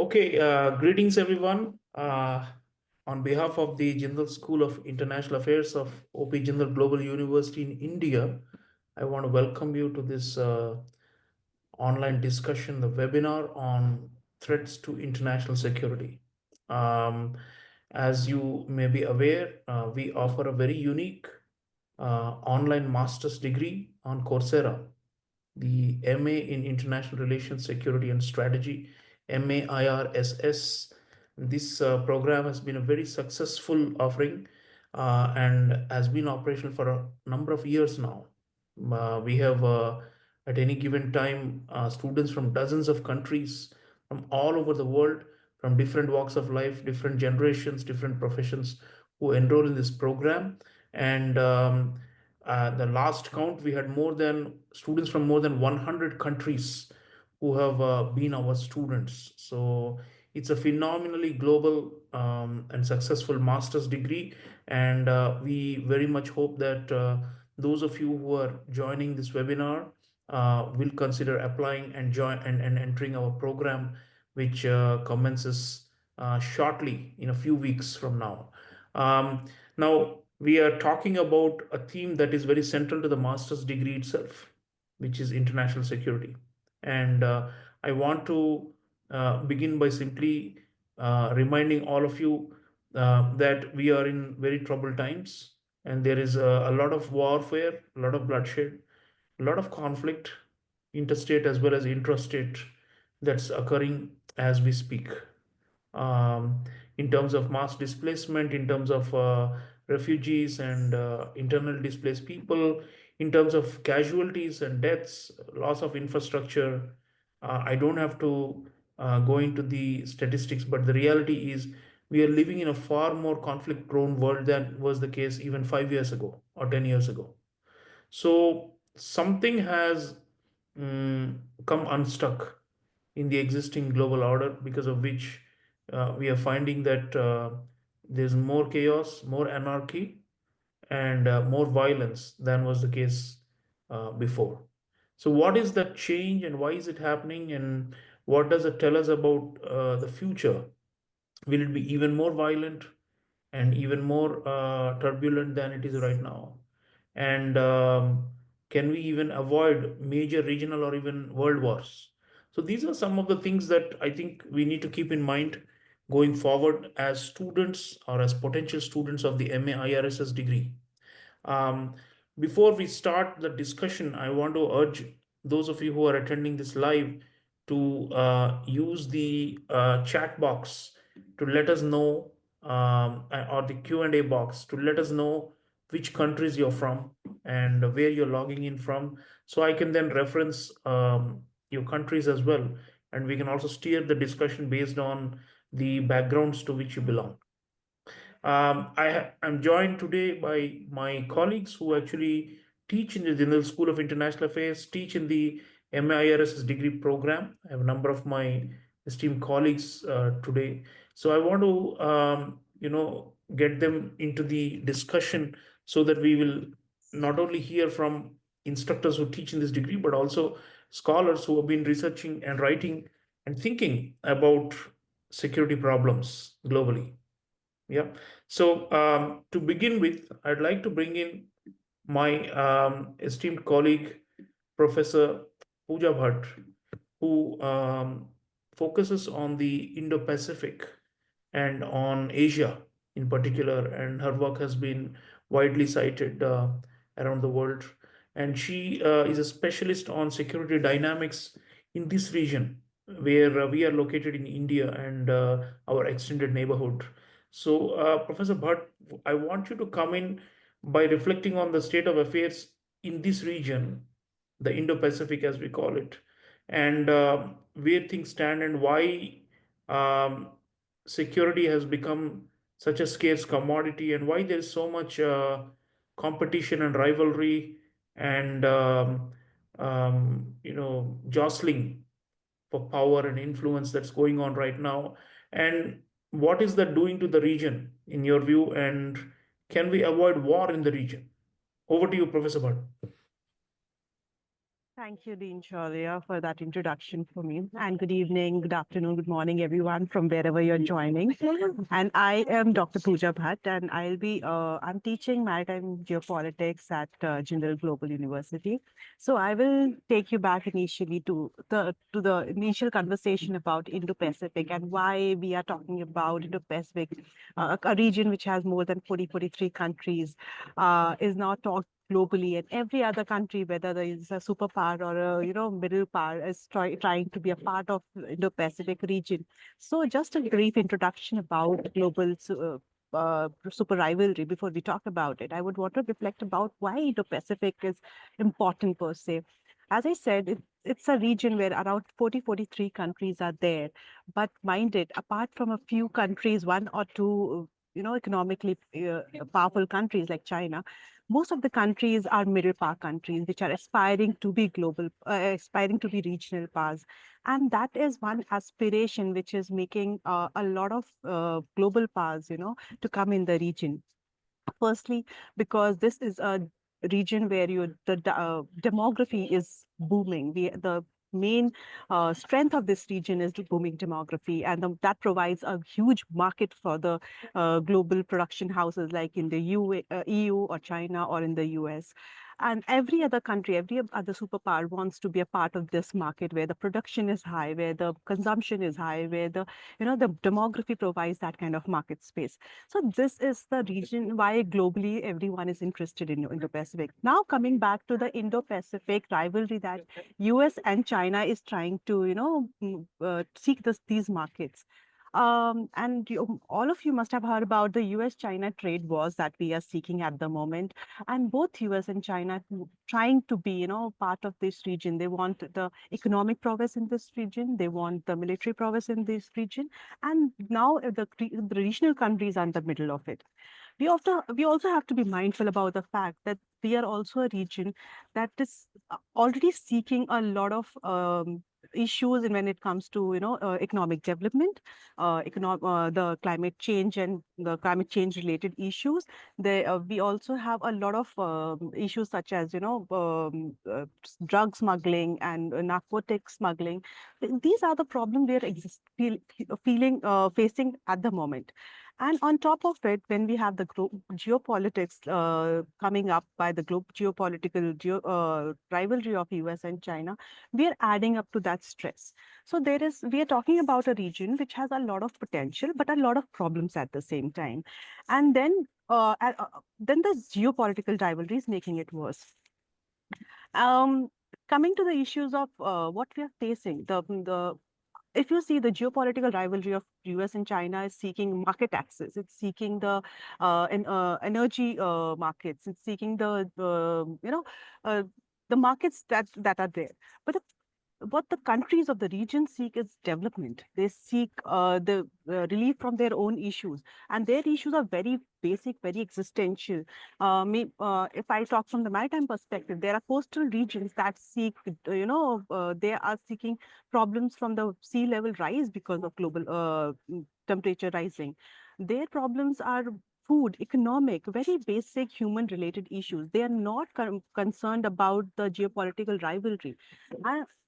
Okay, greetings everyone. On behalf of the Jindal School of International Affairs of OP Jindal Global University in India, I want to welcome you to this online discussion, the webinar on threats to international security. Um, as you may be aware, we offer a very unique online master's degree on Coursera, the MA in International Relations, Security and Strategy, MA IRSS. This program has been a very successful offering and has been operational for a number of years now. We have at any given time students from dozens of countries from all over the world, from different walks of life, different generations, different professions who enroll in this program. And the last count, we had more than students from more than 100 countries who have been our students. So it's a phenomenally global and successful master's degree. And we very much hope that those of you who are joining this webinar will consider applying and and entering our program, which commences shortly in a few weeks from now. Now, we are talking about a theme that is very central to the master's degree itself, which is international security. And I want to begin by simply reminding all of you that we are in very troubled times, and there is a lot of warfare, a lot of bloodshed, a lot of conflict, interstate as well as intrastate, that's occurring as we speak. Um, in terms of mass displacement, in terms of refugees and internal displaced people, in terms of casualties and deaths, loss of infrastructure. I don't have to go into the statistics, but the reality is we are living in a far more conflict prone world than was the case even 5 years ago or 10 years ago. So something has come unstuck in the existing global order, because of which we are finding that there's more chaos, more anarchy, and more violence than was the case before. So, what is that change and why is it happening? And what does it tell us about the future? Will it be even more violent and even more turbulent than it is right now? And can we even avoid major regional or even world wars? So these are some of the things that I think we need to keep in mind going forward as students or as potential students of the MA IRSS degree. um, Before we start the discussion, I want to urge those of you who are attending this live to use the chat box to let us know, or the Q&A box to let us know which countries you're from and where you're logging in from, so I can then reference your countries as well, and we can also steer the discussion based on the backgrounds to which you belong. I'm joined today by my colleagues who actually teach in the Jindal School of International Affairs, teach in the MIRS's degree program. I have a number of my esteemed colleagues today. So I want to, get them into the discussion so that we will not only hear from instructors who teach in this degree, but also scholars who have been researching and writing and thinking about security problems globally. Yeah. So to begin with, I'd like to bring in my esteemed colleague, Professor Pooja Bhatt, who focuses on the Indo-Pacific and on Asia in particular, and her work has been widely cited around the world. And she is a specialist on security dynamics in this region, where we are located in India and our extended neighborhood. So, Professor Bhatt, I want you to come in by reflecting on the state of affairs in this region, the Indo-Pacific as we call it, and where things stand and why um, security has become such a scarce commodity, and why there is so much competition and rivalry and jostling for power and influence that's going on right now. And what is that doing to the region in your view, and can we avoid war in the region? Over to you, Professor Bhatt. Thank you, Dean Chaulia, for that introduction for me. And good evening, good afternoon, good morning, everyone, from wherever you're joining. And I am Dr. Pooja Bhatt, and I'm teaching maritime geopolitics at Jindal Global University. So I will take you back initially to the initial conversation about Indo-Pacific and why we are talking about Indo-Pacific, a region which has more than 43 countries, is now talked globally, and every other country, whether there is a superpower or a middle power, is trying to be a part of Indo-Pacific region. So just a brief introduction about super rivalry before we talk about it. I would want to reflect about why Indo-Pacific is important per se. As I said, it's a region where around 43 countries are there. But mind it, apart from a few countries, one or two, economically powerful countries like China, most of the countries are middle power countries which are aspiring to be global, aspiring to be regional powers. And that is one aspiration which is making a lot of global powers, to come in the region. Firstly, because this is a region where demography is booming. The main strength of this region is the booming demography, and that provides a huge market for the global production houses like in the EU or China or in the US. And every other country, every other superpower wants to be a part of this market where the production is high, where the consumption is high, where the demography provides that kind of market space. So this is the region why globally everyone is interested in Indo-Pacific. Now coming back to the Indo-Pacific rivalry that US and China is trying to, seek these markets. And all of you must have heard about the US-China trade wars that we are seeking at the moment. And both US and China trying to be, part of this region. They want the economic prowess in this region. They want the military prowess in this region. And now the regional countries are in the middle of it. We also have to be mindful about the fact that we are also a region that is already seeking a lot of issues in when it comes to economic development, the climate change and the climate change related issues. We also have a lot of issues such as drug smuggling and narcotic smuggling. These are the problems we are feeling facing at the moment. And on top of it, when we have the geopolitics coming up by the geopolitical rivalry of US and China, we are adding up to that stress. So we are talking about a region which has a lot of potential, but a lot of problems at the same time. And then the geopolitical rivalry is making it worse. Um, Coming to the issues of what we are facing, the if you see the geopolitical rivalry of US and China is seeking market access, it's seeking the energy markets, it's seeking uh, the markets that are there. But what the countries of the region seek is development. They seek the relief from their own issues, and their issues are very basic, very existential. If I talk from the maritime perspective, there are coastal regions that seek, they are seeking problems from the sea level rise because of global temperature rising. Their problems are food, economic, very basic human related issues. They are not concerned about the geopolitical rivalry.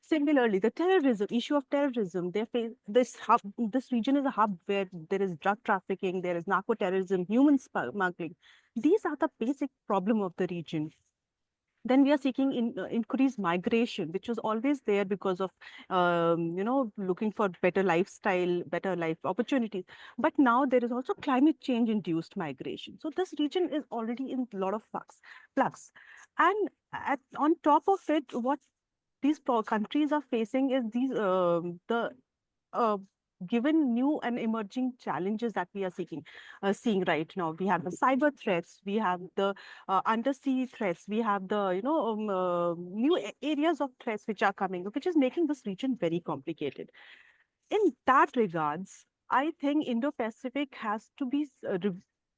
Similarly, the terrorism issue of terrorism, this region is a hub where there is drug trafficking, there is narco terrorism, human smuggling. These are the basic problem of the region. Then we are seeking increased migration, which was always there because of looking for better lifestyle, better life opportunities. But now there is also climate change induced migration. So this region is already in a lot of flux. And on top of it, what these countries are facing is the uh, given new and emerging challenges that we are seeing right now. We have the cyber threats, we have the undersea threats, we have the new areas of threats which are coming, which is making this region very complicated. In that regards, I think Indo-Pacific has to be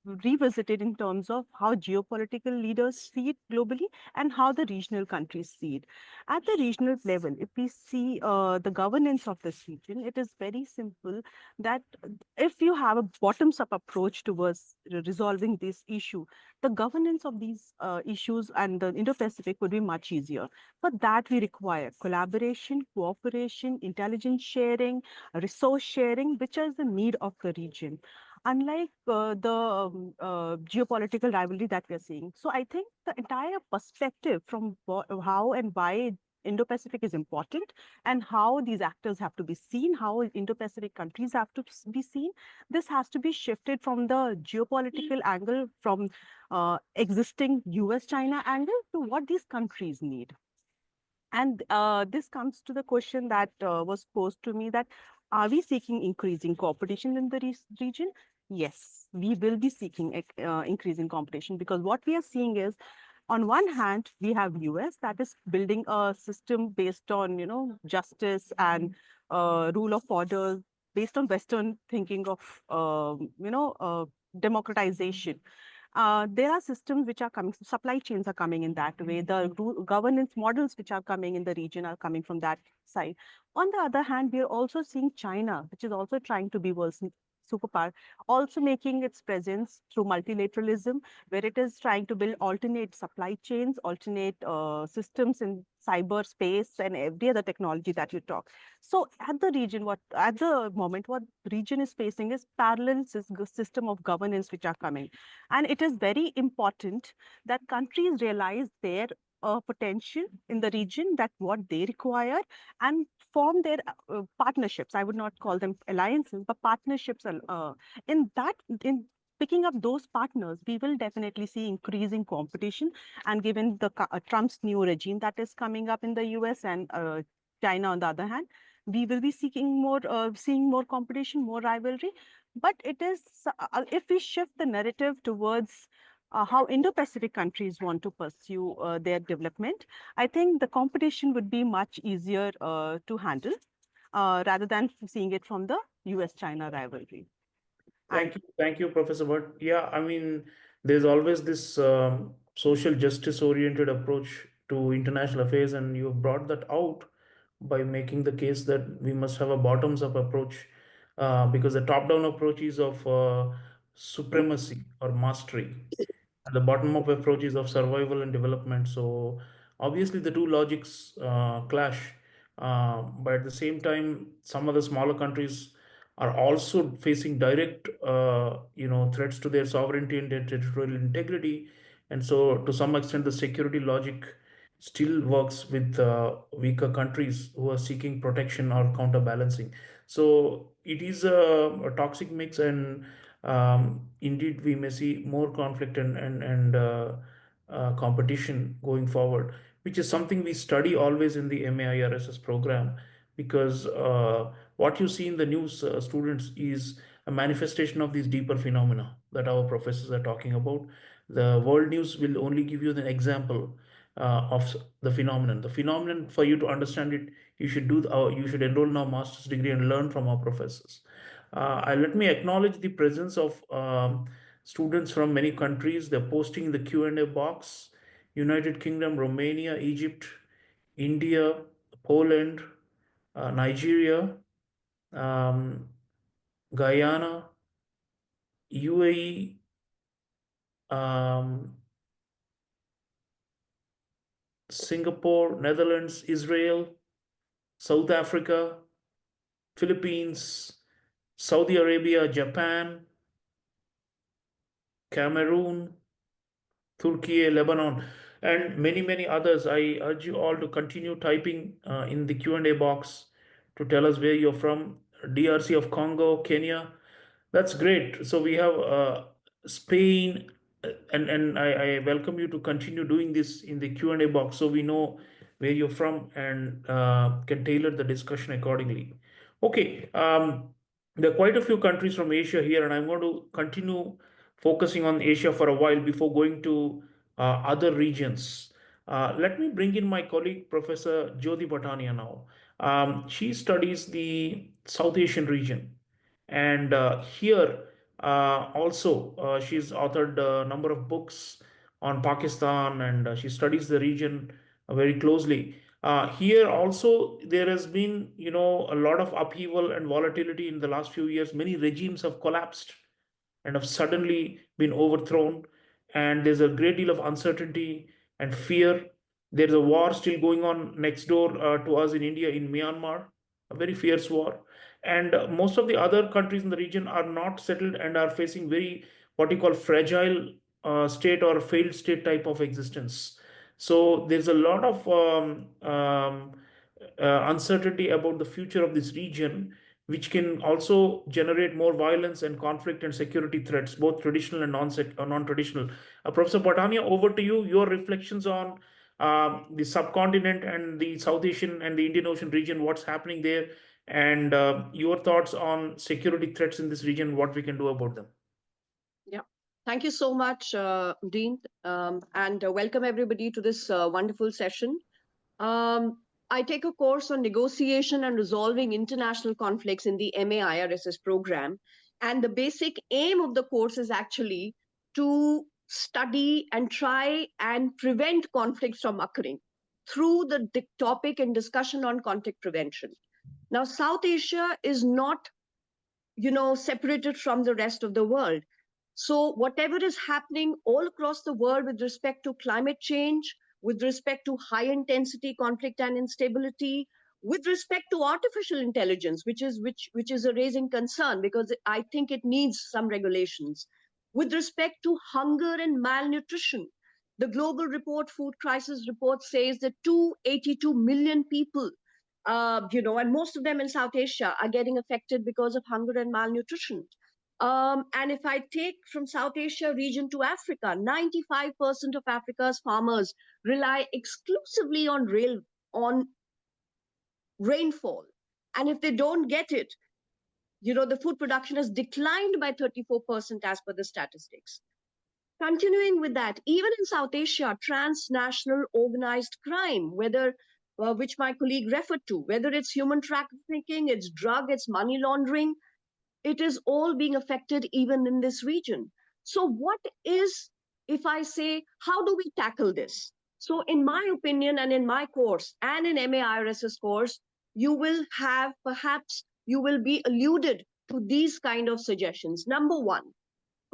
revisited in terms of how geopolitical leaders see it globally and how the regional countries see it. At the regional level, if we see the governance of this region, it is very simple that if you have a bottoms up approach towards resolving this issue, the governance of these issues and the Indo-Pacific would be much easier. For that, we require collaboration, cooperation, intelligence sharing, resource sharing, which is the need of the region, unlike the geopolitical rivalry that we are seeing. So I think the entire perspective from how and why Indo-Pacific is important and how these actors have to be seen, how Indo-Pacific countries have to be seen, this has to be shifted from the geopolitical angle, from existing US-China angle to what these countries need. And this comes to the question that was posed to me, that are we seeking increasing competition in the region? Yes, we will be seeking increasing competition, because what we are seeing is, on one hand, we have US that is building a system based on, justice and rule of order, based on Western thinking of, democratization. There are systems which are coming, supply chains are coming in that way. The governance models which are coming in the region are coming from that side. On the other hand, we are also seeing China, which is also trying to be world's superpower, also making its presence through multilateralism, where it is trying to build alternate supply chains, alternate systems in cyberspace and every other technology that you talk. So at the region, what at the moment, what region is facing is parallel system of governance which are coming. And it is very important that countries realize their potential in the region, that what they require, and form their partnerships. I would not call them alliances, but partnerships. In that, in picking up those partners, we will definitely see increasing competition. And given the Trump's new regime that is coming up in the US and China, on the other hand, we will be seeing more competition, more rivalry. But it is, if we shift the narrative towards how Indo-Pacific countries want to pursue their development, I think the competition would be much easier to handle, rather than seeing it from the US-China rivalry. And Thank you, Professor Bhatt. Yeah, I mean, there's always this social justice-oriented approach to international affairs, and you brought that out by making the case that we must have a bottoms-up approach, because the top-down approach is of supremacy or mastery, and the bottom-up approach is of survival and development. So obviously, the two logics clash, but at the same time, some of the smaller countries are also facing direct threats to their sovereignty and their territorial integrity, and so to some extent the security logic still works with weaker countries who are seeking protection or counterbalancing. So it is a toxic mix, and indeed we may see more conflict and competition going forward, which is something we study always in the MAIRSS program, because what you see in the news, students, is a manifestation of these deeper phenomena that our professors are talking about. The world news will only give you the example of the phenomenon. The phenomenon, for you to understand it, you should enroll in our master's degree and learn from our professors. Let me acknowledge the presence of students from many countries. They're posting in the Q&A box: United Kingdom, Romania, Egypt, India, Poland, Nigeria, um, Guyana, UAE, um, Singapore, Netherlands, Israel, South Africa, Philippines, Saudi Arabia, Japan, Cameroon, Turkey, Lebanon, and many, many others. I urge you all to continue typing in the Q&A box to tell us where you're from. DRC of Congo, Kenya. That's great. So we have Spain, and I welcome you to continue doing this in the Q&A box, so we know where you're from and can tailor the discussion accordingly. Okay, there are quite a few countries from Asia here, and I'm going to continue focusing on Asia for a while before going to other regions. Let me bring in my colleague, Professor Jyoti Pathania now. She studies the South Asian region. And here Also, she's authored a number of books on Pakistan, and she studies the region very closely. Here also, there has been, a lot of upheaval and volatility in the last few years. Many regimes have collapsed and have suddenly been overthrown, and there's a great deal of uncertainty and fear. There's a war still going on next door to us in India, in Myanmar, a very fierce war. And most of the other countries in the region are not settled and are facing very, what you call, fragile state or failed state type of existence. So there's a lot of uncertainty about the future of this region, which can also generate more violence and conflict and security threats, both traditional and non-traditional. Professor Patania, over to you. Your reflections on the subcontinent and the South Asian and the Indian Ocean region, what's happening there, and your thoughts on security threats in this region, what we can do about them. Yeah. Thank you so much, Dean, and welcome everybody to this wonderful session. Um, I take a course on negotiation and resolving international conflicts in the MA IRSS program. And the basic aim of the course is actually to study and try and prevent conflicts from occurring through the topic and discussion on conflict prevention. Now, South Asia is not, separated from the rest of the world. So, whatever is happening all across the world with respect to climate change, with respect to high intensity conflict and instability, with respect to artificial intelligence, which is a raising concern because I think it needs some regulations, with respect to hunger and malnutrition. The global report, food crisis report, says that 282 million people, and most of them in South Asia are getting affected because of hunger and malnutrition. And if I take from South Asia region to Africa, 95% of Africa's farmers rely exclusively on rainfall. And if they don't get it, the food production has declined by 34% as per the statistics. Continuing with that, even in South Asia, transnational organized crime, whether which my colleague referred to, whether it's human trafficking, it's drug, it's money laundering, it is all being affected even in this region. So, what is, if I say, how do we tackle this? So, in my opinion, and in my course, and in MAIRS's course, you will have perhaps you will be alluded to these kind of suggestions. Number one,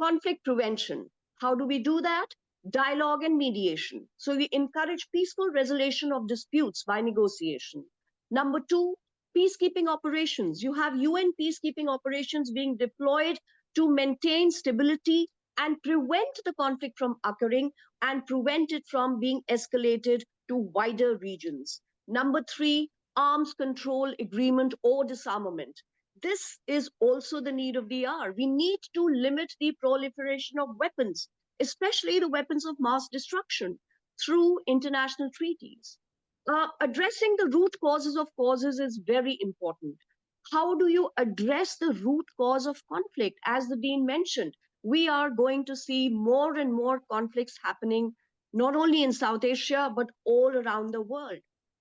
conflict prevention. How do we do that? Dialogue and mediation. So we encourage peaceful resolution of disputes by negotiation. Number two, peacekeeping operations. You have UN peacekeeping operations being deployed to maintain stability and prevent the conflict from occurring and prevent it from being escalated to wider regions. Number three, arms control agreement or disarmament. This is also the need of the hour. We need to limit the proliferation of weapons, especially the weapons of mass destruction, through international treaties. Addressing the root causes of causes is very important. How do you address the root cause of conflict? As the Dean mentioned, we are going to see more and more conflicts happening, not only in South Asia, but all around the world.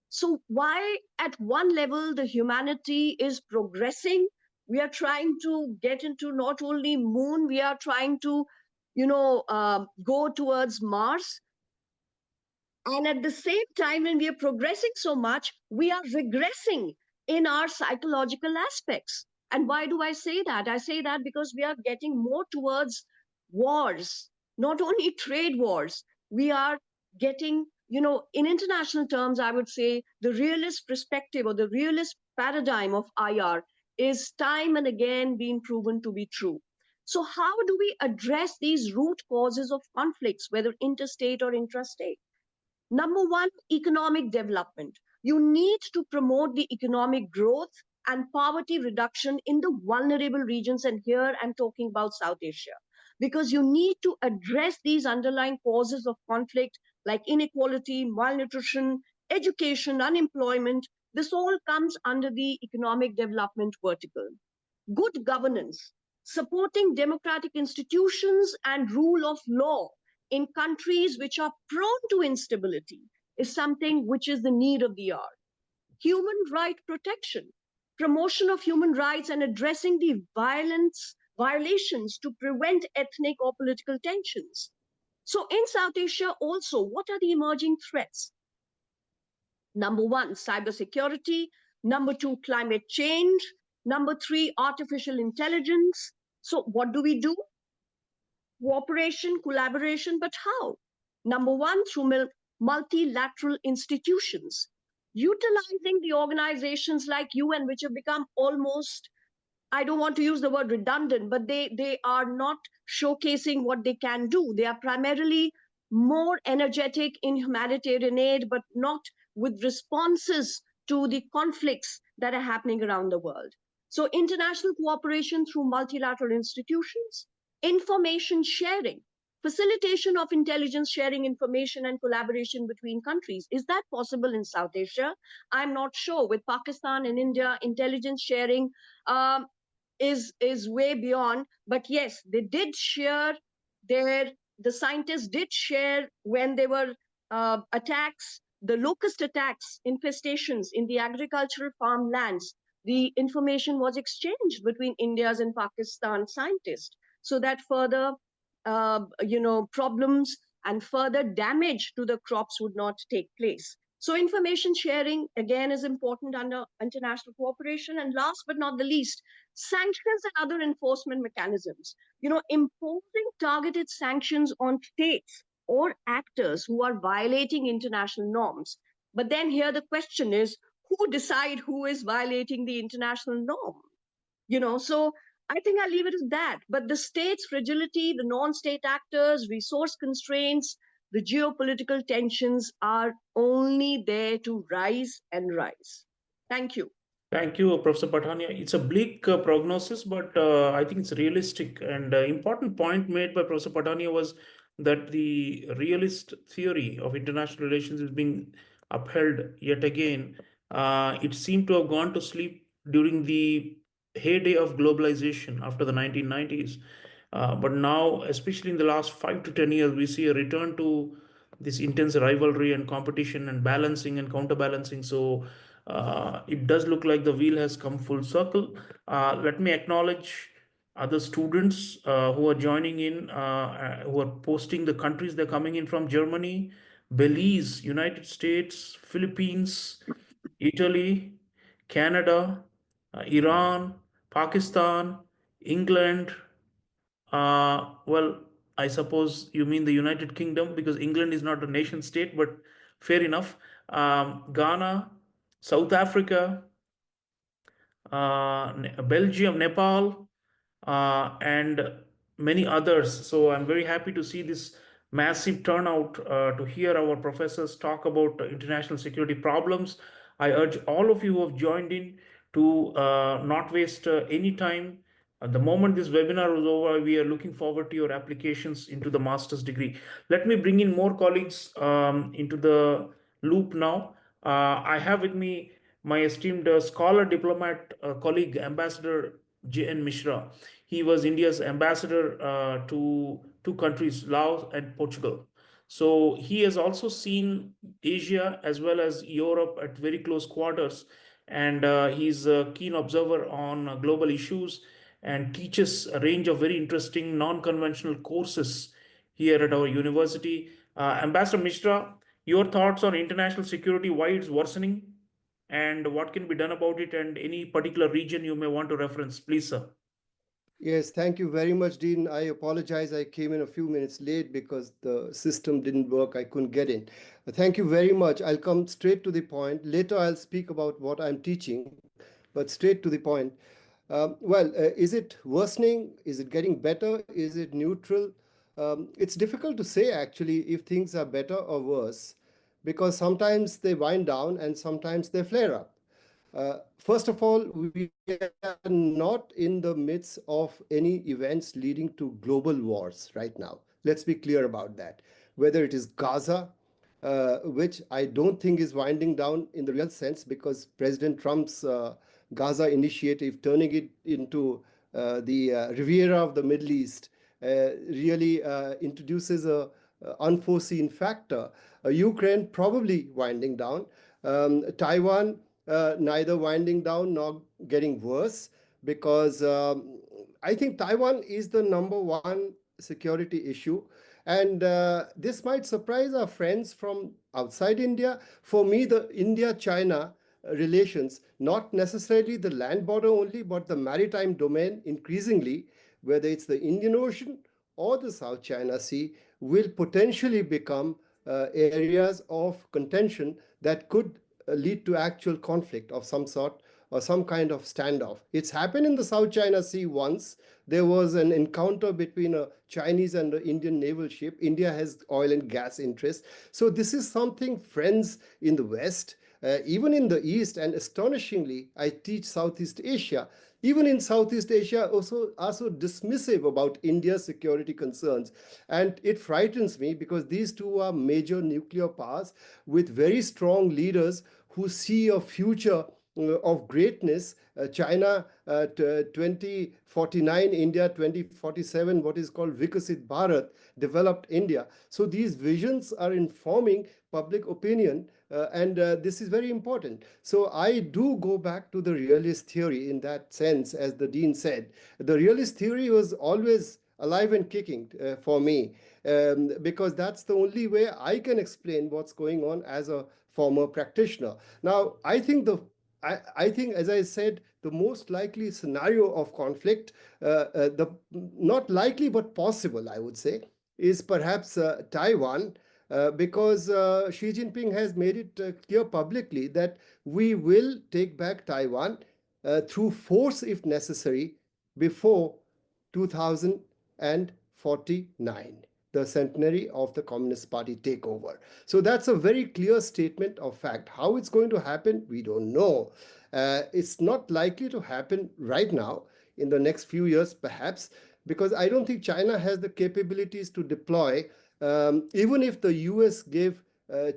So, why at one level the humanity is progressing? We are trying to get into not only moon, we are trying to, go towards Mars. And at the same time, when we are progressing so much, we are regressing in our psychological aspects. And why do I say that? I say that because we are getting more towards wars, not only trade wars. We are getting, in international terms, I would say the realist perspective or the realist paradigm of IR is time and again being proven to be true. So, how do we address these root causes of conflicts, whether interstate or intrastate? Number one, economic development. You need to promote the economic growth and poverty reduction in the vulnerable regions. And here I'm talking about South Asia, because you need to address these underlying causes of conflict like inequality, malnutrition, education, unemployment. This all comes under the economic development vertical. Good governance, supporting democratic institutions and rule of law in countries which are prone to instability is something which is the need of the hour. Human right protection, promotion of human rights and addressing the violence violations to prevent ethnic or political tensions. So in South Asia also, what are the emerging threats? Number one, cybersecurity. Number two, climate change. Number three, artificial intelligence. So what do we do? Cooperation, collaboration, but how? Number one, through multilateral institutions, utilizing the organizations like UN, which have become almost, I don't want to use the word redundant, but they are not showcasing what they can do. They are primarily more energetic in humanitarian aid, but not with responses to the conflicts that are happening around the world. So international cooperation through multilateral institutions, information sharing, facilitation of intelligence sharing information and collaboration between countries. Is that possible in South Asia? I'm not sure. With Pakistan and India, intelligence sharing is way beyond. But yes, they did share their, the scientists did share when there were attacks, the locust attacks, infestations in the agricultural farmlands. The information was exchanged between India's and Pakistan scientists, so that further problems and further damage to the crops would not take place. So information sharing again is important under international cooperation. And last but not the least, sanctions and other enforcement mechanisms. Imposing targeted sanctions on states or actors who are violating international norms. But then here the question is, who decide who is violating the international norm? So I think I'll leave it at that. But the state's fragility, the non-state actors, resource constraints, the geopolitical tensions are only there to rise and rise. Thank you. Thank you, Professor Pathania. It's a bleak prognosis, but I think it's realistic. And important point made by Professor Pathania was that the realist theory of international relations is being upheld yet again. It seemed to have gone to sleep during the heyday of globalization after the 1990s. But now, especially in the last 5 to 10 years, we see a return to this intense rivalry and competition and balancing and counterbalancing. So it does look like the wheel has come full circle. Let me acknowledge other students who are joining in, who are posting the countries they're coming in from: Germany, Belize, United States, Philippines, Italy, Canada, Iran, Pakistan, England. Well, I suppose you mean the United Kingdom because England is not a nation state, but fair enough. Ghana, South Africa, Belgium, Nepal, and many others. So I'm very happy to see this massive turnout to hear our professors talk about international security problems. I urge all of you who have joined in to not waste any time. The moment this webinar is over, we are looking forward to your applications into the master's degree. Let me bring in more colleagues into the loop now. I have with me my esteemed scholar diplomat colleague, Ambassador J.N. Misra. He was India's ambassador to two countries, Laos and Portugal. So he has also seen Asia as well as Europe at very close quarters, and he's a keen observer on global issues and teaches a range of very interesting non-conventional courses here at our university. Ambassador Mishra, your thoughts on international security, why it's worsening, and what can be done about it, and any particular region you may want to reference, please, sir. Yes, thank you very much, Dean. I apologize. I came in a few minutes late because the system didn't work. I couldn't get in. Thank you very much. I'll come straight to the point. Later, I'll speak about what I'm teaching, but straight to the point. Is it worsening? Is it getting better? Is it neutral? It's difficult to say, actually, if things are better or worse, because sometimes they wind down and sometimes they flare up. First of all, we are not in the midst of any events leading to global wars right now. Let's be clear about that. Whether it is Gaza, which I don't think is winding down in the real sense, because President Trump's Gaza initiative, turning it into the Riviera of the Middle East, really introduces a unforeseen factor. Ukraine probably winding down. Taiwan neither winding down nor getting worse, because I think Taiwan is the number one security issue. And this might surprise our friends from outside India. For me, the India-China relations, not necessarily the land border only, but the maritime domain increasingly, whether it's the Indian Ocean or the South China Sea, will potentially become areas of contention that could lead to actual conflict of some sort or some kind of standoff. It's happened in the South China Sea once. There was an encounter between a Chinese and an Indian naval ship. India has oil and gas interests. So this is something friends in the West, even in the East, and astonishingly, I teach Southeast Asia. Even in Southeast Asia, also are so dismissive about India's security concerns. And it frightens me because these two are major nuclear powers with very strong leaders who see a future of greatness. China 2049, India 2047, what is called Vikasit Bharat, developed India. So these visions are informing public opinion, and this is very important. So I do go back to the realist theory in that sense, as the dean said. The realist theory was always alive and kicking for me, because that's the only way I can explain what's going on as a former practitioner. Now, I think, as I said, the most likely scenario of conflict, the not likely but possible, I would say, is perhaps Taiwan, because Xi Jinping has made it clear publicly that we will take back Taiwan through force if necessary before 2049, the centenary of the Communist Party takeover. So that's a very clear statement of fact. How it's going to happen, we don't know. It's not likely to happen right now, in the next few years, perhaps, because I don't think China has the capabilities to deploy. Even if the US gave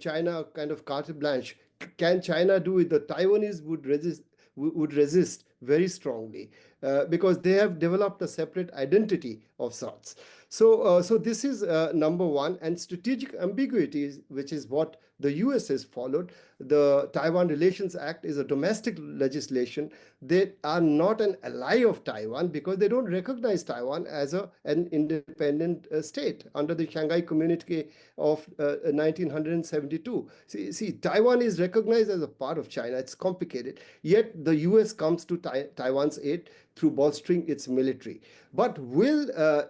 China a kind of carte blanche, can China do it? The Taiwanese would resist very strongly, because they have developed a separate identity of sorts. So, so this is number one. And strategic ambiguities, which is what the US has followed. The Taiwan Relations Act is a domestic legislation. They are not an ally of Taiwan because they don't recognize Taiwan as an independent state under the Shanghai Communique of 1972. See, Taiwan is recognized as a part of China. It's complicated. Yet the US comes to Taiwan's aid through bolstering its military. But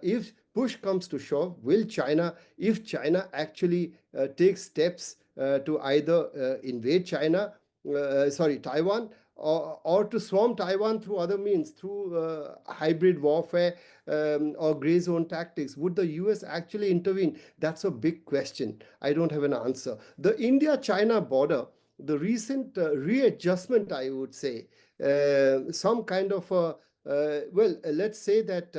if push comes to shove, will China, if China actually takes steps to either invade Taiwan, or to swarm Taiwan through other means, through hybrid warfare or gray zone tactics, would the US actually intervene? That's a big question. I don't have an answer. The India-China border, the recent readjustment, I would say, some kind of let's say that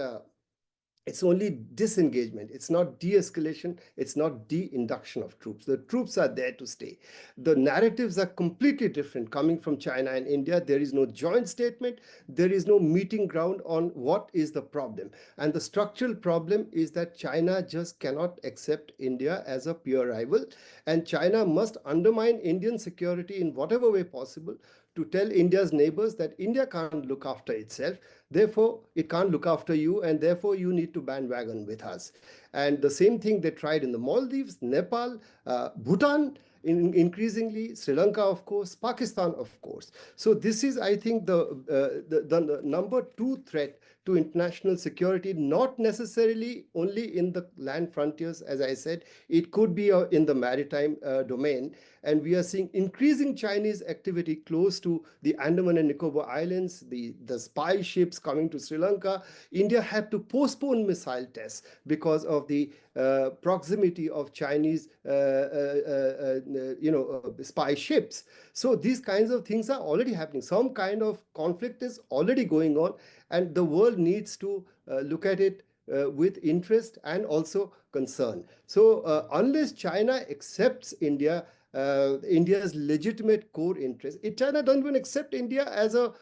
it's only disengagement. It's not de-escalation. It's not de-induction of troops. The troops are there to stay. The narratives are completely different coming from China and India. There is no joint statement. There is no meeting ground on what is the problem. And the structural problem is that China just cannot accept India as a peer rival. And China must undermine Indian security in whatever way possible to tell India's neighbors that India can't look after itself. Therefore, it can't look after you, and therefore you need to bandwagon with us. And the same thing they tried in the Maldives, Nepal, Bhutan, increasingly Sri Lanka, of course, Pakistan, of course. So this is, I think, the number two threat to international security, not necessarily only in the land frontiers, as I said. It could be in the maritime domain. And we are seeing increasing Chinese activity close to the Andaman and Nicobar Islands, the spy ships coming to Sri Lanka. India had to postpone missile tests because of the proximity of Chinese spy ships. So these kinds of things are already happening. Some kind of conflict is already going on, and the world needs to look at it with interest and also concern. So unless China accepts India's legitimate core interest, China doesn't even accept India as a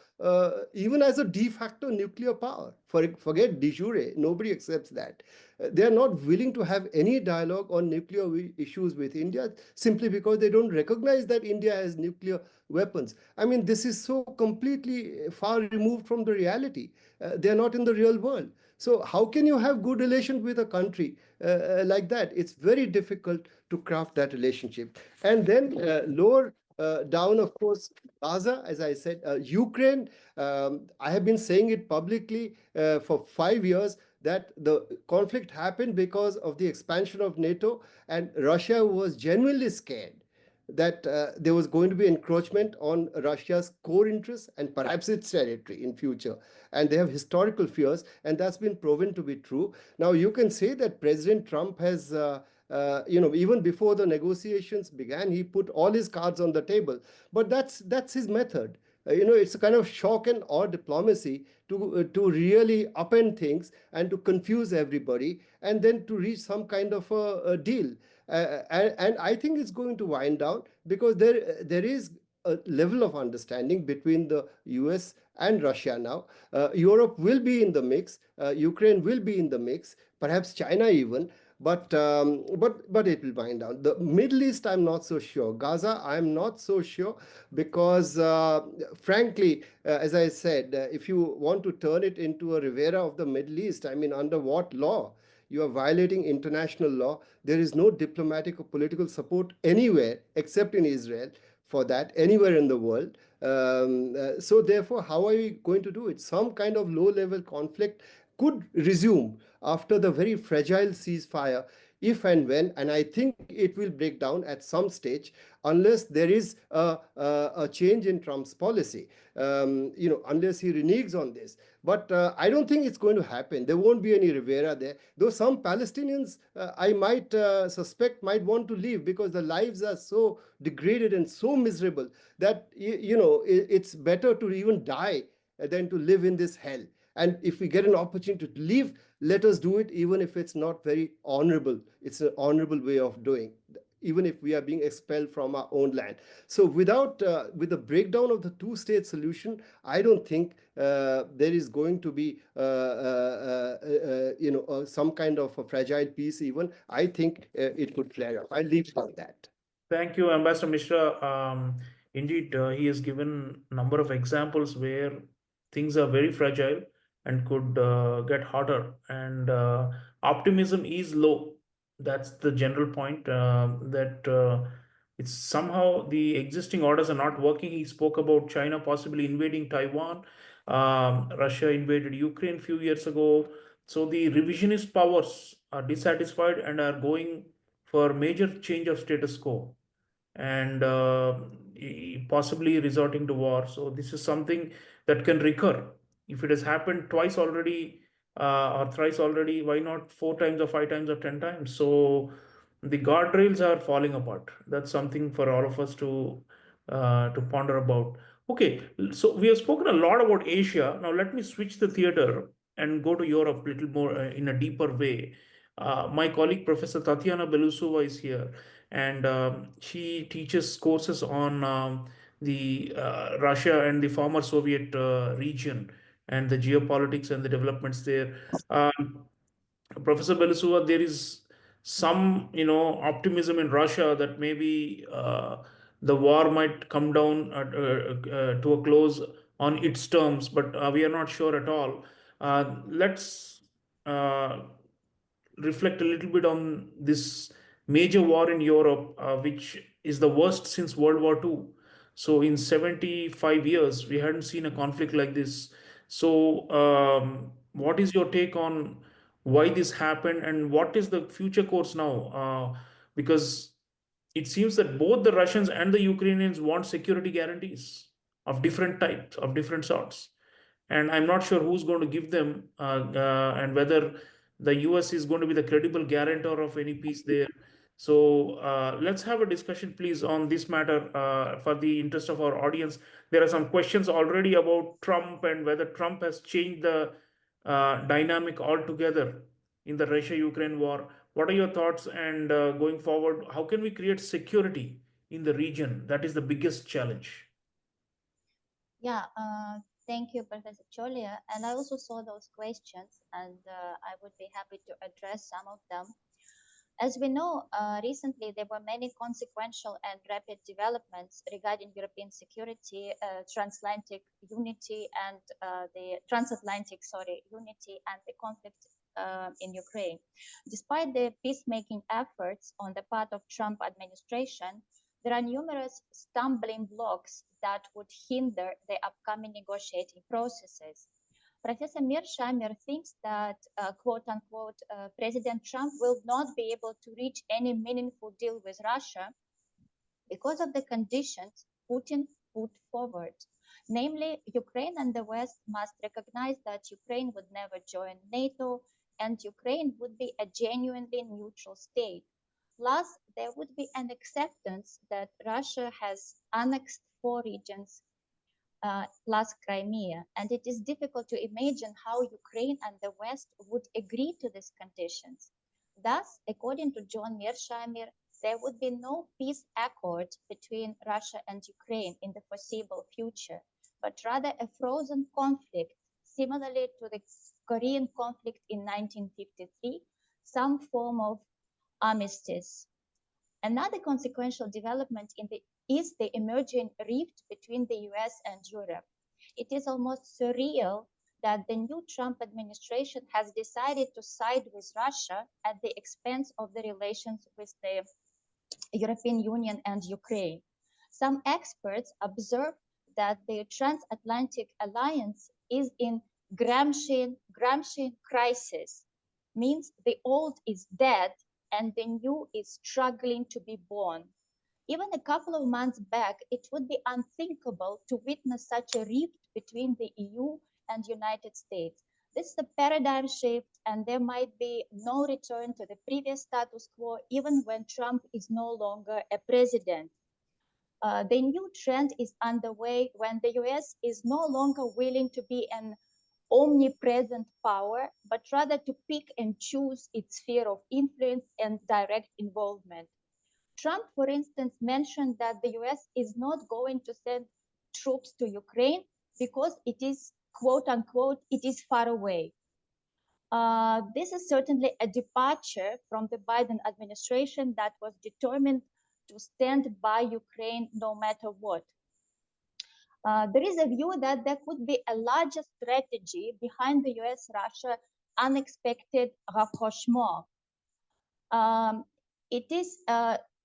even as a de facto nuclear power. Forget de jure, nobody accepts that. They are not willing to have any dialogue on nuclear issues with India simply because they don't recognize that India has nuclear weapons. I mean, this is so completely far removed from the reality. They are not in the real world. So how can you have good relations with a country like that? It's very difficult to craft that relationship. And then lower down, of course, Gaza, as I said, Ukraine. I have been saying it publicly for 5 years that the conflict happened because of the expansion of NATO, and Russia was genuinely scared that there was going to be encroachment on Russia's core interests and perhaps its territory in future. And they have historical fears, and that's been proven to be true. Now, you can say that President Trump has, even before the negotiations began, he put all his cards on the table. But that's his method. It's a kind of shock and awe diplomacy to really upend things and to confuse everybody and then to reach some kind of a deal. And I think it's going to wind down because there is a level of understanding between the US and Russia now. Europe will be in the mix. Ukraine will be in the mix. Perhaps China even. But it will wind down. The Middle East, I'm not so sure. Gaza, I'm not so sure because, frankly, as I said, if you want to turn it into a Rivera of the Middle East, I mean, under what law? You are violating international law. There is no diplomatic or political support anywhere except in Israel for that, anywhere in the world. So therefore, how are we going to do it? Some kind of low-level conflict could resume after the very fragile ceasefire, if and when, and I think it will break down at some stage, unless there is a change in Trump's policy, unless he reneges on this. But I don't think it's going to happen. There won't be any Rivera there. Though some Palestinians, I might suspect, might want to leave because the lives are so degraded and so miserable that, it's better to even die than to live in this hell. And if we get an opportunity to leave, let us do it, even if it's not very honorable. It's an honorable way of doing, even if we are being expelled from our own land. So with the breakdown of the two-state solution, I don't think there is going to be some kind of a fragile peace even. I think it could flare up. I'll leave it on that. Thank you, Ambassador Mishra. Indeed, he has given a number of examples where things are very fragile and could get hotter, and optimism is low. That's the general point. That it's somehow the existing orders are not working. He spoke about China possibly invading Taiwan. Russia invaded Ukraine a few years ago. So the revisionist powers are dissatisfied and are going for major change of status quo, and possibly resorting to war. So this is something that can recur. If it has happened twice already, or thrice already, why not four times or five times or 10 times? So the guardrails are falling apart. That's something for all of us to ponder about. Okay, so we have spoken a lot about Asia. Now let me switch the theater and go to Europe a little more in a deeper way. My colleague Professor Tatiana Belousova is here, and she teaches courses on the Russia and the former Soviet region and the geopolitics and the developments there. Professor Belisova, there is some, optimism in Russia that maybe the war might come down to a close on its terms, but we are not sure at all. Let's reflect a little bit on this major war in Europe, which is the worst since World War II. So, in 75 years, we hadn't seen a conflict like this. So, what is your take on why this happened and what is the future course now? Because it seems that both the Russians and the Ukrainians want security guarantees of different types, of different sorts, and I'm not sure who's going to give them, and whether the US is going to be the credible guarantor of any peace there. So let's have a discussion, please, on this matter for the interest of our audience. There are some questions already about Trump and whether Trump has changed the dynamic altogether in the Russia-Ukraine war. What are your thoughts? And going forward, how can we create security in the region? That is the biggest challenge. Yeah, Thank you, Professor Cholia. And I also saw those questions, and I would be happy to address some of them. As we know, recently there were many consequential and rapid developments regarding European security, transatlantic unity, and the transatlantic, unity and the conflict in Ukraine. Despite the peacemaking efforts on the part of Trump administration, there are numerous stumbling blocks that would hinder the upcoming negotiating processes. Professor Mearsheimer thinks that, quote unquote, President Trump will not be able to reach any meaningful deal with Russia because of the conditions Putin put forward. Namely, Ukraine and the West must recognize that Ukraine would never join NATO and Ukraine would be a genuinely neutral state. Plus, there would be an acceptance that Russia has annexed 4 regions plus Crimea. And it is difficult to imagine how Ukraine and the West would agree to these conditions. Thus, according to John Mearsheimer, there would be no peace accord between Russia and Ukraine in the foreseeable future, but rather a frozen conflict, similarly to the Korean conflict in 1953, some form of armistice. Another consequential development is the emerging rift between the US and Europe. It is almost surreal that the new Trump administration has decided to side with Russia at the expense of the relations with the European Union and Ukraine. Some experts observe that the transatlantic alliance is in Gramscian crisis, means the old is dead and the new is struggling to be born. Even a couple of months back, it would be unthinkable to witness such a rift between the EU and United States. This is a paradigm shift, and there might be no return to the previous status quo, even when Trump is no longer a president. The new trend is underway when the US is no longer willing to be an omnipresent power, but rather to pick and choose its sphere of influence and direct involvement. Trump, for instance, mentioned that the US is not going to send troops to Ukraine because it is, quote unquote, it is far away. This is certainly a departure from the Biden administration that was determined to stand by Ukraine no matter what. There is a view that there could be a larger strategy behind the US-Russia unexpected rapprochement.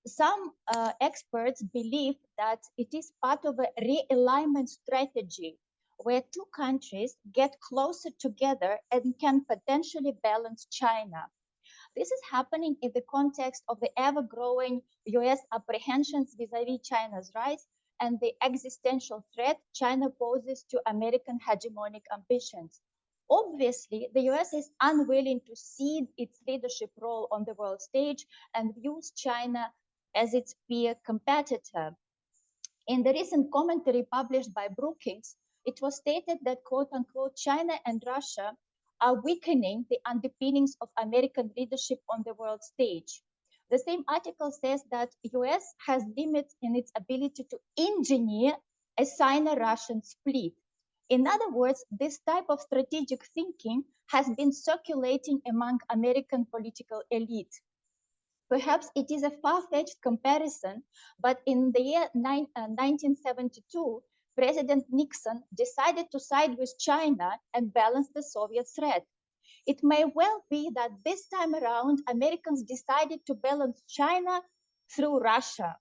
Some experts believe that it is part of a realignment strategy where two countries get closer together and can potentially balance China. This is happening in the context of the ever-growing US apprehensions vis-à-vis China's rise and the existential threat China poses to American hegemonic ambitions. Obviously, the US is unwilling to cede its leadership role on the world stage and views China as its peer competitor. In the recent commentary published by Brookings, it was stated that, quote unquote, China and Russia are weakening the underpinnings of American leadership on the world stage. The same article says that US has limits in its ability to engineer a Sino-Russian split. In other words, this type of strategic thinking has been circulating among American political elite. Perhaps it is a far-fetched comparison, but in the year 1972, President Nixon decided to side with China and balance the Soviet threat. It may well be that this time around, Americans decided to balance China through Russia.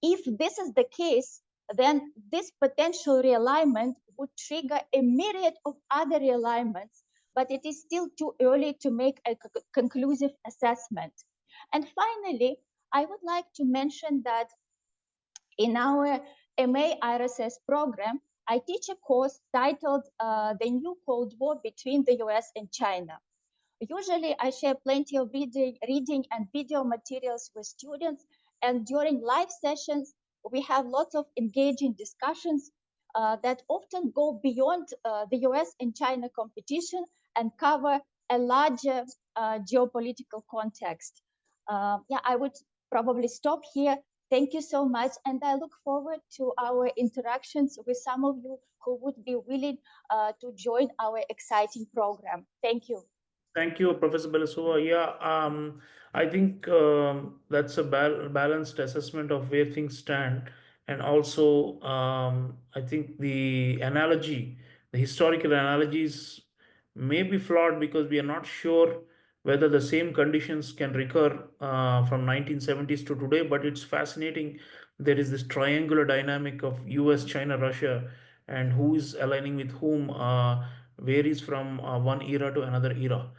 If this is the case, then this potential realignment would trigger a myriad of other realignments, but it is still too early to make a conclusive assessment. And finally, I would like to mention that in our MA IRSS program, I teach a course titled The New Cold War Between the US and China. Usually, I share plenty of reading and video materials with students, and during live sessions, we have lots of engaging discussions that often go beyond the US and China competition and cover a larger geopolitical context. I would probably stop here. Thank you so much. And I look forward to our interactions with some of you who would be willing to join our exciting program. Thank you. Thank you, Professor Belousova. Yeah, I think that's a balanced assessment of where things stand. And also, I think the historical analogies may be flawed because we are not sure whether the same conditions can recur from 1970s to today. But it's fascinating. There is this triangular dynamic of US, China, Russia, and who is aligning with whom varies from one era to another era.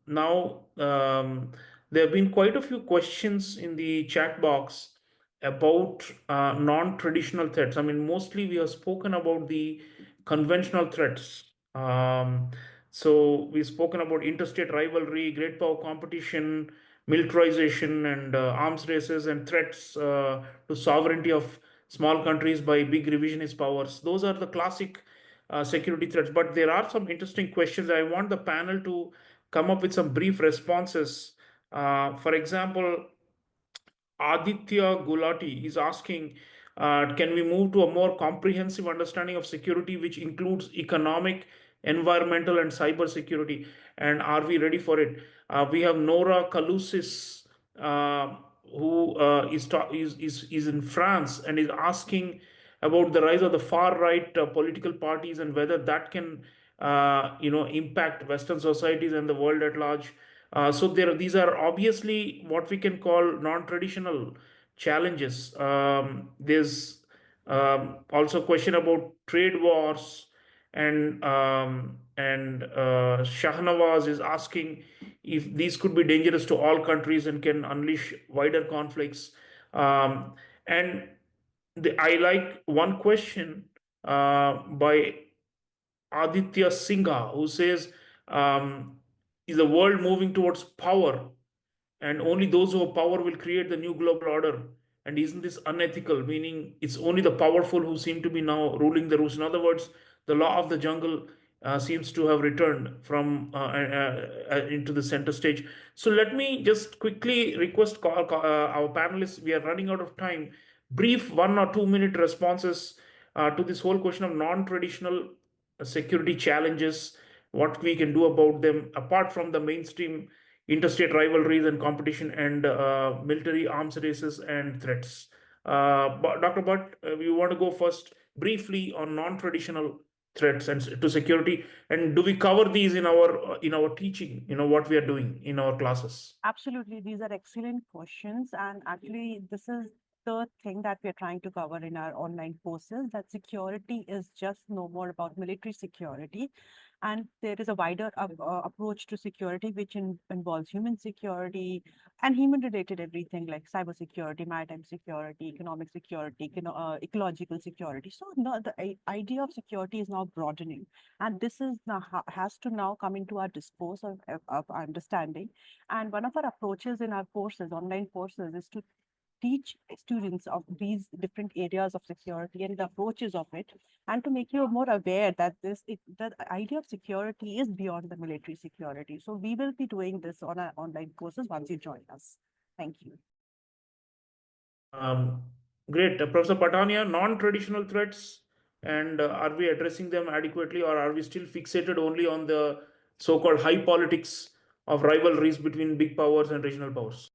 Now, there have been quite a few questions in the chat box about non-traditional threats. I mean, mostly we have spoken about the conventional threats. So we've spoken about interstate rivalry, great power competition, militarization, and arms races and threats to sovereignty of small countries by big revisionist powers. Those are the classic security threats. But there are some interesting questions. I want the panel to come up with some brief responses. For example, Aditya Gulati is asking, can we move to a more comprehensive understanding of security, which includes economic, environmental, and cyber security? And are we ready for it? We have Nora Kalusis, uh, who is in France and is asking about the rise of the far right political parties and whether that can impact Western societies and the world at large. So these are obviously what we can call non-traditional challenges. There's also a question about trade wars, and Shahnawaz is asking if these could be dangerous to all countries and can unleash wider conflicts. Um, and I like one question by Aditya Singha, who says, is the world moving towards power, and only those who have power will create the new global order? And isn't this unethical? Meaning, it's only the powerful who seem to be now ruling the roost. In other words, the law of the jungle seems to have returned from into the center stage. So let me just quickly request our panelists. We are running out of time. Brief 1 or 2 minute responses to this whole question of non-traditional security challenges, what we can do about them apart from the mainstream interstate rivalries and competition and military arms races and threats. But Dr. Bhatt, you want to go first briefly on non-traditional threats and to security, and do we cover these in our teaching? What we are doing in our classes. Absolutely, these are excellent questions. And actually, this is the thing that we're trying to cover in our online courses, that security is just no more about military security. And there is a wider approach to security, which involves human security and human related everything like cyber security, maritime security, economic security, ecological security. So no, the idea of security is now broadening. And this is now has to now come into our discourse of understanding. And one of our approaches in our courses, online courses, is to teach students of these different areas of security and the approaches of it, and to make you more aware that the idea of security is beyond the military security. So we will be doing this on our online courses once you join us. Thank you. Um, Great. Professor Patania, non-traditional threats, and are we addressing them adequately, or are we still fixated only on the so-called high politics of rivalries between big powers and regional powers?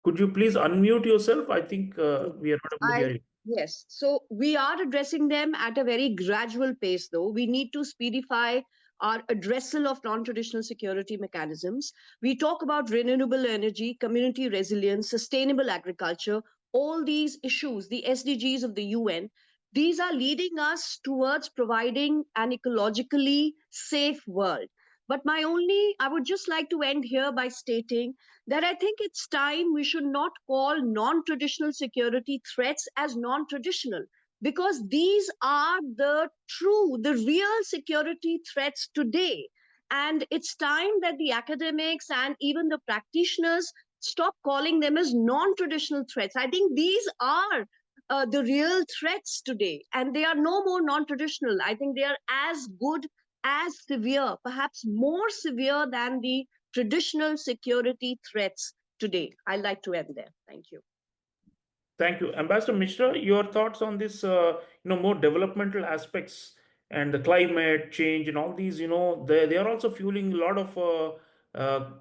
Could you please unmute yourself? I think we are not able to hear you. Yes. So we are addressing them at a very gradual pace, though. We need to speedify our addressal of non-traditional security mechanisms. We talk about renewable energy, community resilience, sustainable agriculture, all these issues, the SDGs of the UN. These are leading us towards providing an ecologically safe world. But I would just like to end here by stating that I think it's time we should not call non traditional security threats as non traditional, because these are the real security threats today. And it's time that the academics and even the practitioners stop calling them as non traditional threats. I think these are the real threats today, and they are no more non traditional. I think they are as good as severe, perhaps more severe than the traditional security threats today. I'd like to end there. Thank you. Thank you, Ambassador Mishra. Your thoughts on this, more developmental aspects and the climate change and all these, they are also fueling a lot of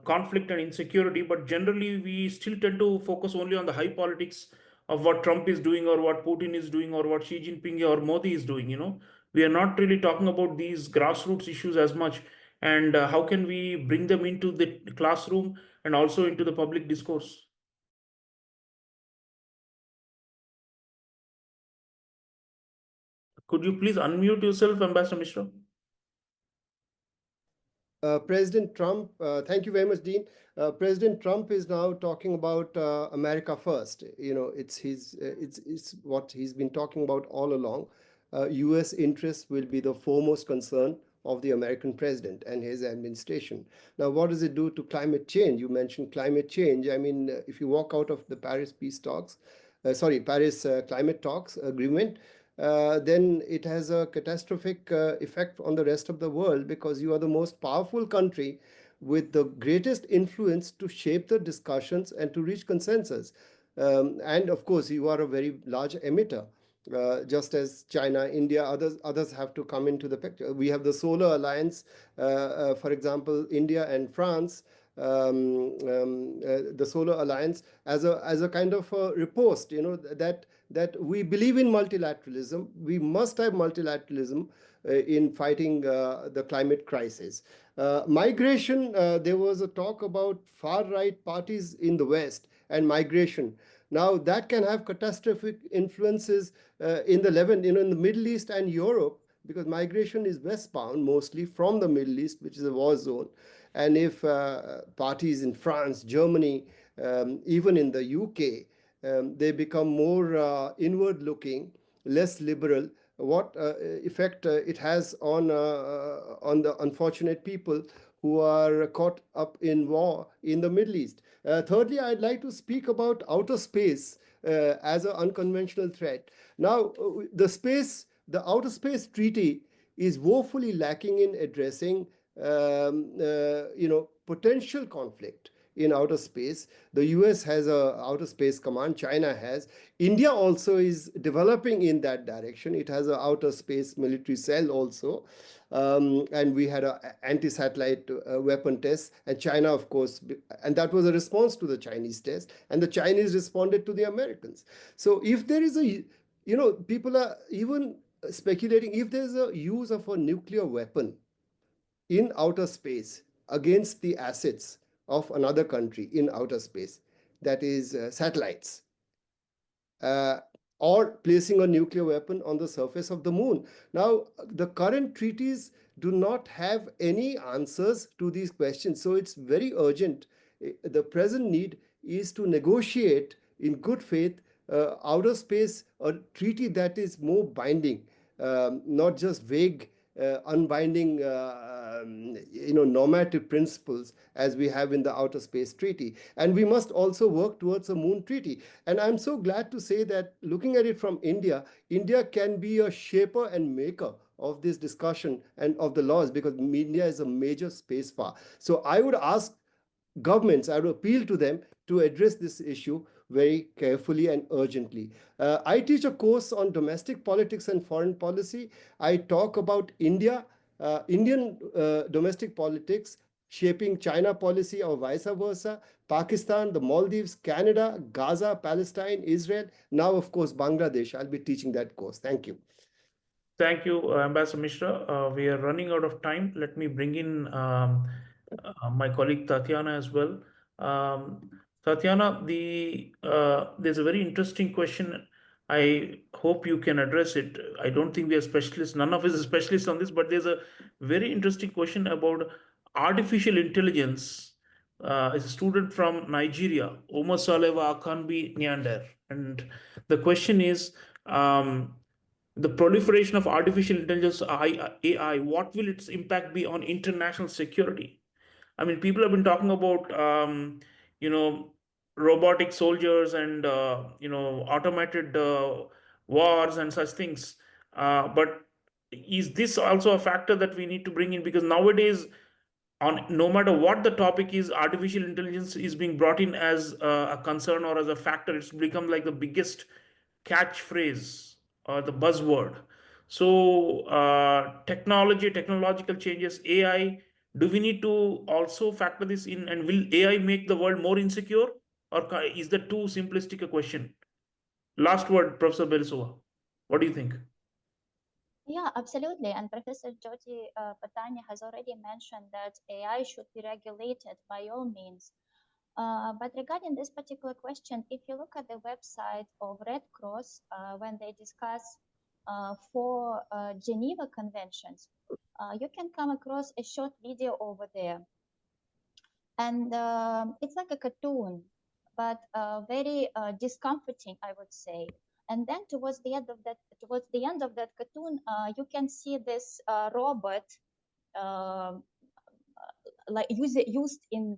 conflict and insecurity. But generally, we still tend to focus only on the high politics of what Trump is doing or what Putin is doing or what Xi Jinping or Modi is doing. We are not really talking about these grassroots issues as much. And how can we bring them into the classroom and also into the public discourse? Could you please unmute yourself, Ambassador Mishra? President Trump, thank you very much, Dean. President Trump is now talking about America first. It's what he's been talking about all along. U.S. interests will be the foremost concern of the American president and his administration. Now, what does it do to climate change? You mentioned climate change. I mean, if you walk out of the Paris Paris climate talks agreement, then it has a catastrophic effect on the rest of the world, because you are the most powerful country with the greatest influence to shape the discussions and to reach consensus. And of course, you are a very large emitter. Just as China, India, others have to come into the picture. We have the Solar Alliance, for example, India and France. The Solar Alliance as a kind of a riposte, that we believe in multilateralism. We must have multilateralism in fighting the climate crisis. Migration, there was a talk about far-right parties in the West and migration. Now, that can have catastrophic influences in the Middle East and Europe, because migration is westbound mostly from the Middle East, which is a war zone. And if parties in France, Germany, even in the UK, they become more inward looking, less liberal, what effect it has on the unfortunate people who are caught up in war in the Middle East. Thirdly, I'd like to speak about outer space as an unconventional threat. Now, the Outer Space Treaty is woefully lacking in addressing potential conflict in outer space. The US has a outer space command, China has. India also is developing in that direction. It has an outer space military cell also. And we had an anti-satellite weapon test, and China, of course, and that was a response to the Chinese test, and the Chinese responded to the Americans. So if there is people are even speculating, if there's a use of a nuclear weapon in outer space against the assets of another country in outer space, that is satellites, uh, or placing a nuclear weapon on the surface of the moon. Now, the current treaties do not have any answers to these questions, so it's very urgent. The present need is to negotiate in good faith outer space, a treaty that is more binding, not just vague, unbinding, normative principles as we have in the Outer Space Treaty. And we must also work towards a Moon Treaty. And I'm so glad to say that, looking at it from India, India can be a shaper and maker of this discussion and of the laws, because India is a major space power. So I would ask governments, I would appeal to them to address this issue very carefully and urgently. I teach a course on domestic politics and foreign policy. I talk about Indian domestic politics shaping China policy or vice versa, Pakistan, the Maldives, Canada, Gaza, Palestine, Israel, now, of course, Bangladesh. I'll be teaching that course. Thank you. Thank you, Ambassador Mishra. We are running out of time. Let me bring in my colleague Tatiana as well. Tatiana, there's a very interesting question. I hope you can address it. I don't think we are specialists. None of us are specialists on this, but there's a very interesting question about artificial intelligence. It's a student from Nigeria, Omosaleva Akanbi Nyander. And the question is, the proliferation of artificial intelligence, AI, what will its impact be on international security? I mean, people have been talking about, you know, robotic soldiers and, automated wars and such things. But is this also a factor that we need to bring in? Because nowadays, on no matter what the topic is, artificial intelligence is being brought in as a concern or as a factor. It's become like the biggest catchphrase or the buzzword. So technological changes, AI, do we need to also factor this in, and will AI make the world more insecure, or is that too simplistic a question? Last word, Professor Belisova. What do you think? Yeah, absolutely. And Professor Jyoti Pathania has already mentioned that AI should be regulated by all means. But regarding this particular question, if you look at the website of Red Cross, when they discuss four Geneva Conventions, you can come across a short video over there. And it's like a cartoon, but very discomforting, I would say. And then towards the end of that cartoon, you can see this robot um, like used in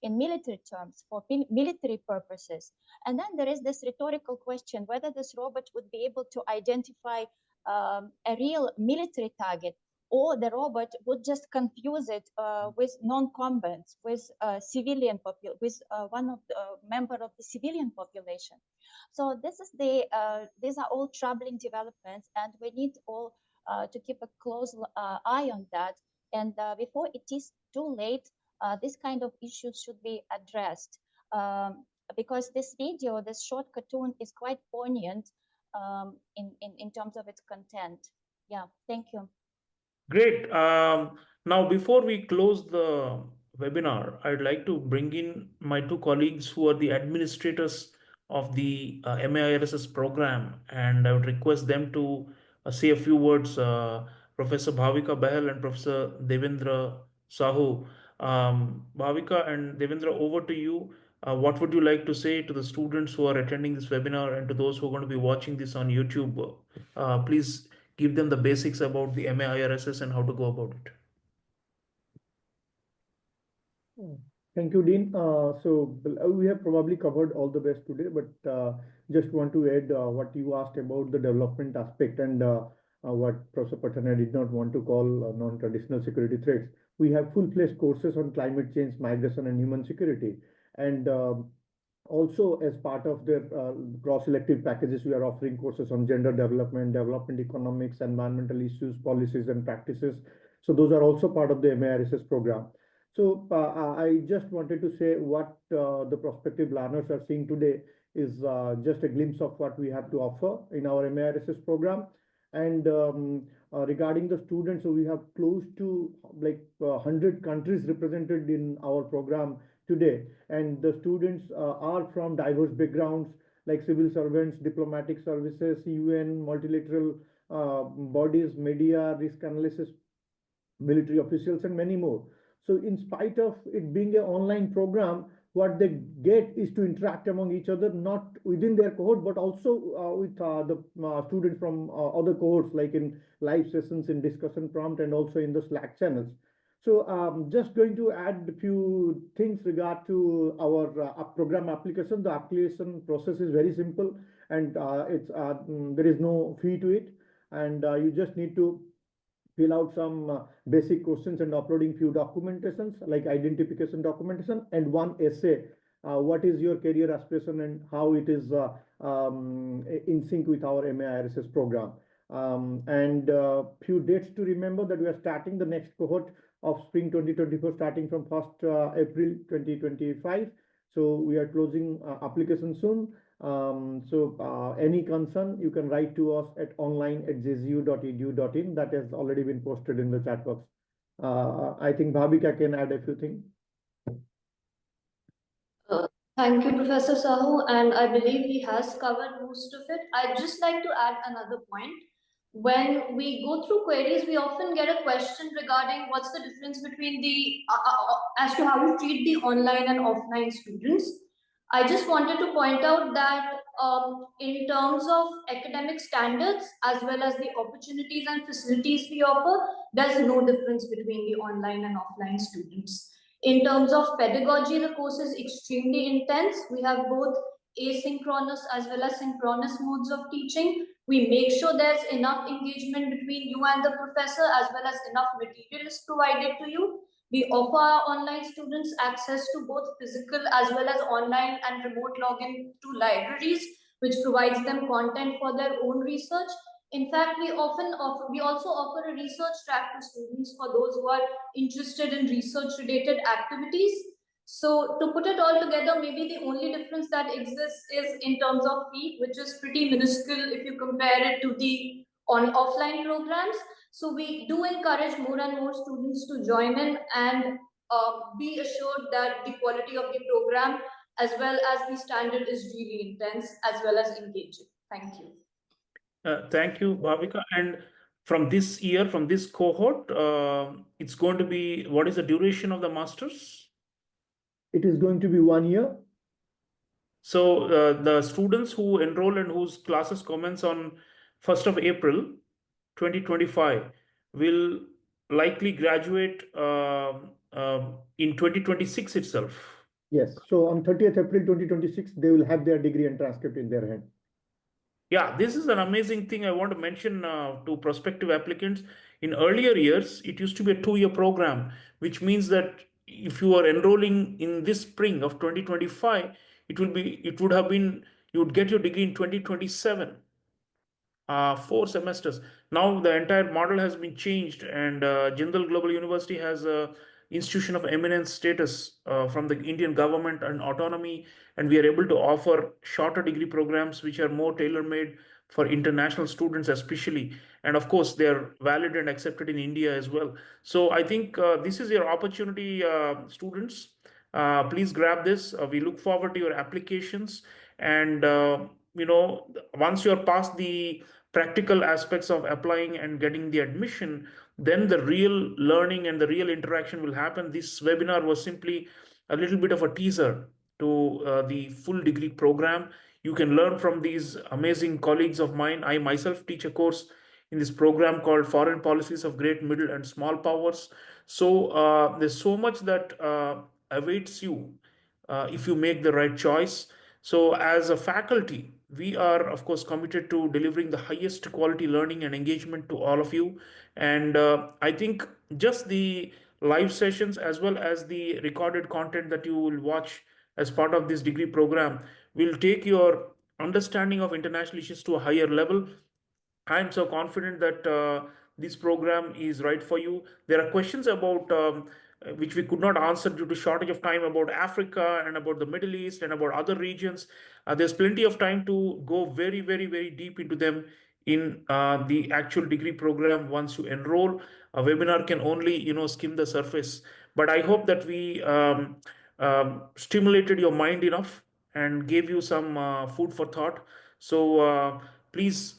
military terms for military purposes. And then there is this rhetorical question whether this robot would be able to identify a real military target, or the robot would just confuse it with non-combatants, with with one of the member of the civilian population. So these are all troubling developments, and we need all to keep a close eye on that. And before it is too late, this kind of issues should be addressed. Because this video, this short cartoon, is quite poignant in terms of its content. Yeah, thank you. Great. Now, before we close the webinar, I'd like to bring in my two colleagues who are the administrators of the MAIRSS program, and I would request them to say a few words. Professor Bhavika Bahal and Professor Devendra Sahu. Bhavika and Devendra, over to you. What would you like to say to the students who are attending this webinar and to those who are going to be watching this on YouTube? Please give them the basics about the MAIRSS and how to go about it. Thank you, Dean. We have probably covered all the best today, but just want to add what you asked about the development aspect and what Professor Pathania did not want to call non-traditional security threats. We have full-fledged courses on climate change, migration, and human security. And also, as part of the cross-elective packages, we are offering courses on gender development, development economics, environmental issues, policies, and practices. So those are also part of the MAIRSS program. So I just wanted to say what the prospective learners are seeing today is just a glimpse of what we have to offer in our MAIRSS program. And regarding the students, so we have close to like 100 countries represented in our program today. And the students are from diverse backgrounds like civil servants, diplomatic services, UN, multilateral bodies, media, risk analysis, military officials, and many more. So in spite of it being an online program, what they get is to interact among each other, not within their cohort, but also with the students from other cohorts, like in live sessions, in discussion prompt, and also in the Slack channels. So just going to add a few things regard to our program application. The application process is very simple, and there is no fee to it, and you just need to fill out some basic questions and uploading few documentations like identification documentation and one essay. What is your career aspiration and how it is in sync with our MAIRSS program. And few dates to remember that we are starting the next cohort of spring 2024 starting from 1st April 2025. So we are closing application soon. Any concern, you can write to us at online@jgu.edu.in. That has already been posted in the chat box. I think Bhavika can add a few things. Thank you, Professor Sahu, and I believe he has covered most of it. I'd just like to add another point. When we go through queries, we often get a question regarding what's the difference between as to how we treat the online and offline students. I just wanted to point out that in terms of academic standards, as well as the opportunities and facilities we offer, there's no difference between the online and offline students. In terms of pedagogy, the course is extremely intense. We have both asynchronous as well as synchronous modes of teaching. We make sure there's enough engagement between you and the professor, as well as enough material is provided to you. We offer our online students access to both physical as well as online and remote login to libraries, which provides them content for their own research. In fact, we also offer a research track to students for those who are interested in research related activities. So to put it all together, maybe the only difference that exists is in terms of fee, which is pretty minuscule if you compare it to the offline programs. So we do encourage more and more students to join in and be assured that the quality of the program as well as the standard is really intense as well as engaging. Thank you. Thank you, Bhavika. And from this year, from this cohort, it's going to be, what is the duration of the masters? It is going to be 1 year. So the students who enroll and whose classes commence on 1st of April 2025 will likely graduate in 2026 itself. Yes. So on 30th April 2026, they will have their degree and transcript in their hand. Yeah, this is an amazing thing I want to mention to prospective applicants. In earlier years, it used to be a 2-year program, which means that if you are enrolling in this spring of 2025, it would have been, you would get your degree in 2027. 4 semesters. Now the entire model has been changed, and Jindal Global University has a institution of eminence status from the Indian government and autonomy, and we are able to offer shorter degree programs which are more tailor-made for international students, especially. And of course, they are valid and accepted in India as well. So I think this is your opportunity, students. Please grab this. We look forward to your applications, and once you're past the practical aspects of applying and getting the admission, then the real learning and the real interaction will happen. This webinar was simply a little bit of a teaser to the full degree program. You can learn from these amazing colleagues of mine. I myself teach a course in this program called Foreign Policies of Great, Middle, and Small Powers. So there's so much that awaits you if you make the right choice. So, as a faculty, we are, of course, committed to delivering the highest quality learning and engagement to all of you. And I think just the live sessions as well as the recorded content that you will watch as part of this degree program will take your understanding of international issues to a higher level. I'm so confident that this program is right for you. There are questions about which we could not answer due to shortage of time about Africa and about the Middle East and about other regions. There's plenty of time to go very, very, very deep into them in the actual degree program once you enroll. A webinar can only, skim the surface. But I hope that we stimulated your mind enough and gave you some food for thought. So please,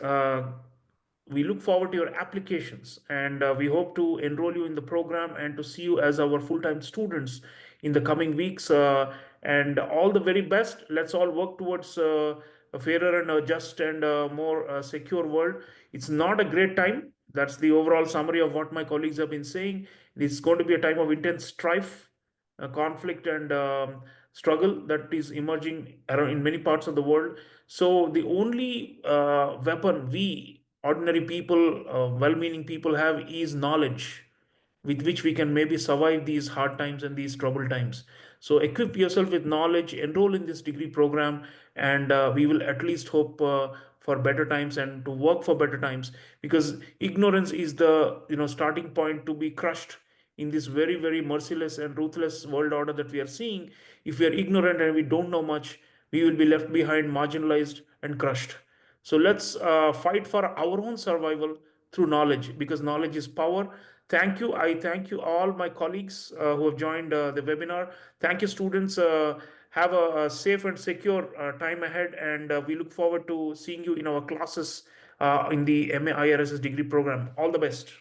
we look forward to your applications, and we hope to enroll you in the program and to see you as our full-time students in the coming weeks. And all the very best. Let's all work towards a fairer and a just and more secure world. It's not a great time. That's the overall summary of what my colleagues have been saying. It's going to be a time of intense strife, conflict, and struggle that is emerging around in many parts of the world. So the only weapon we ordinary people, well-meaning people have is knowledge, with which we can maybe survive these hard times and these troubled times. So equip yourself with knowledge, enroll in this degree program, and we will at least hope for better times and to work for better times, because ignorance is the starting point to be crushed in this very, very merciless and ruthless world order that we are seeing. If we are ignorant and we don't know much, we will be left behind, marginalized, and crushed. So let's fight for our own survival through knowledge, because knowledge is power. Thank you. I thank you all my colleagues who have joined the webinar. Thank you, students. Have a safe and secure time ahead, and we look forward to seeing you in our classes in the MA IRSS degree program. All the best.